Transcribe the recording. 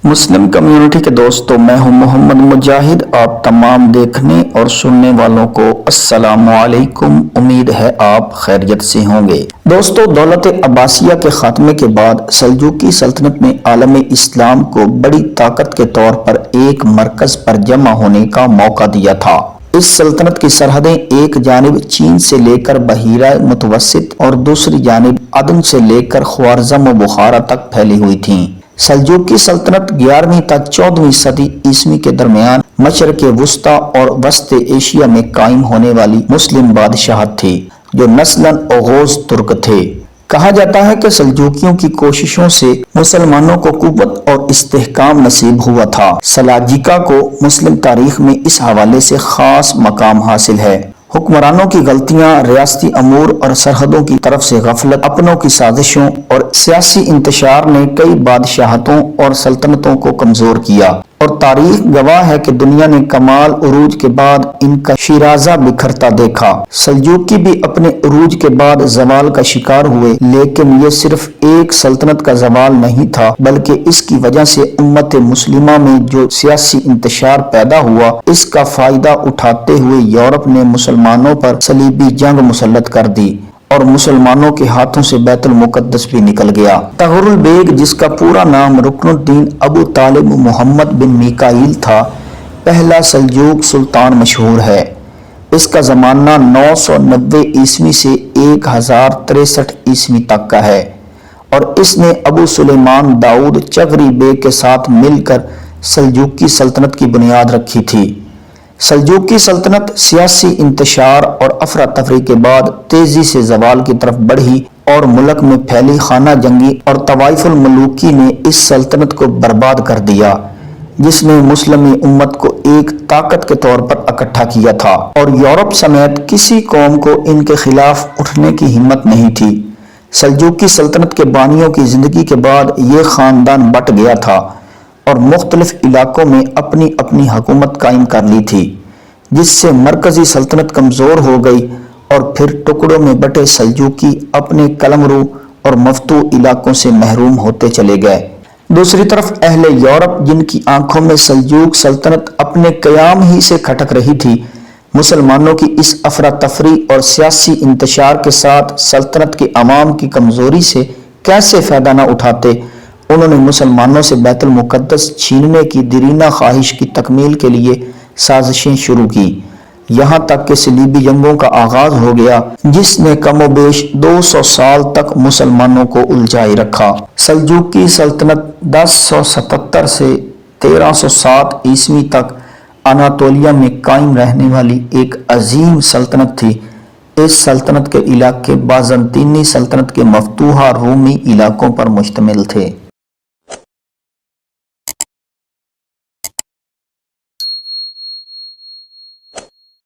مسلم community کے دوستوں، میں ہوں محمد مجاہد۔ آپ تمام دیکھنے اور سننے والوں کو السلام علیکم۔ امید ہے آپ خیریت سے ہوں گے۔ دوستو، دولت عباسیہ کے خاتمے کے بعد سلجوقی سلطنت نے عالم اسلام کو بڑی طاقت کے طور پر ایک مرکز پر جمع ہونے کا موقع دیا تھا۔ اس سلطنت کی سرحدیں ایک جانب چین سے لے کر بحیرہ متوسط اور دوسری جانب عدن سے لے کر خوارزم و بخارا تک پھیلی ہوئی تھیں۔ سلجوقی سلطنت 11ویں تا 14ویں صدی عیسوی کے درمیان مشرق وسطی اور وسط ایشیا میں قائم ہونے والی مسلم بادشاہت تھی، جو نسلاً اوغوز ترک تھے۔ کہا جاتا ہے کہ سلجوقیوں کی کوششوں سے مسلمانوں کو قوت اور استحکام نصیب ہوا تھا۔ سلاجقہ کو مسلم تاریخ میں اس حوالے سے خاص مقام حاصل ہے۔ حکمرانوں کی غلطیاں، ریاستی امور اور سرحدوں کی طرف سے غفلت، اپنوں کی سازشوں اور سیاسی انتشار نے کئی بادشاہتوں اور سلطنتوں کو کمزور کیا، اور تاریخ گواہ ہے کہ دنیا نے کمال عروج کے بعد ان کا شیرازہ بکھرتا دیکھا۔ سلجوقی بھی اپنے عروج کے بعد زوال کا شکار ہوئے، لیکن یہ صرف ایک سلطنت کا زوال نہیں تھا، بلکہ اس کی وجہ سے امت مسلمہ میں جو سیاسی انتشار پیدا ہوا، اس کا فائدہ اٹھاتے ہوئے یورپ نے مسلمانوں پر صلیبی جنگ مسلط کر دی اور مسلمانوں کے ہاتھوں سے بیت المقدس بھی نکل گیا۔ طغرل بیگ، جس کا پورا نام رکن الدین ابو طالب محمد بن میکائیل تھا، پہلا سلجوق سلطان مشہور ہے۔ اس کا زمانہ 990 عیسوی سے 1063 عیسوی تک کا ہے، اور اس نے ابو سلیمان داؤد چغری بیگ کے ساتھ مل کر سلجوقی سلطنت کی بنیاد رکھی تھی۔ سلجوقی سلطنت سیاسی انتشار اور افراتفری کے بعد تیزی سے زوال کی طرف بڑھی، اور ملک میں پھیلی خانہ جنگی اور طوائف الملوکی نے اس سلطنت کو برباد کر دیا، جس نے مسلمی امت کو ایک طاقت کے طور پر اکٹھا کیا تھا، اور یورپ سمیت کسی قوم کو ان کے خلاف اٹھنے کی ہمت نہیں تھی۔ سلجوقی سلطنت کے بانیوں کی زندگی کے بعد یہ خاندان بٹ گیا تھا اور مختلف علاقوں میں اپنی اپنی حکومت قائم کر لی تھی، جس سے مرکزی سلطنت کمزور ہو گئی، اور پھر ٹکڑوں میں بٹے سلجوقی اپنے قلمرو اور مفتوح علاقوں سے محروم ہوتے چلے گئے۔ دوسری طرف اہل یورپ، جن کی آنکھوں میں سلجوق سلطنت اپنے قیام ہی سے کھٹک رہی تھی، مسلمانوں کی اس افراتفری اور سیاسی انتشار کے ساتھ سلطنت کے عوام کی کمزوری سے کیسے فائدہ نہ اٹھاتے، انہوں نے مسلمانوں سے بیت المقدس چھیننے کی دیرینہ خواہش کی تکمیل کے لیے سازشیں شروع کی، یہاں تک کہ صلیبی جنگوں کا آغاز ہو گیا، جس نے کم و بیش 200 سال تک مسلمانوں کو الجھائے رکھا۔ سلجوقی سلطنت 1077 سے 1307 عیسوی تک اناطولیہ میں قائم رہنے والی ایک عظیم سلطنت تھی۔ اس سلطنت کے علاقے بازنطینی سلطنت کے مفتوحہ رومی علاقوں پر مشتمل تھے۔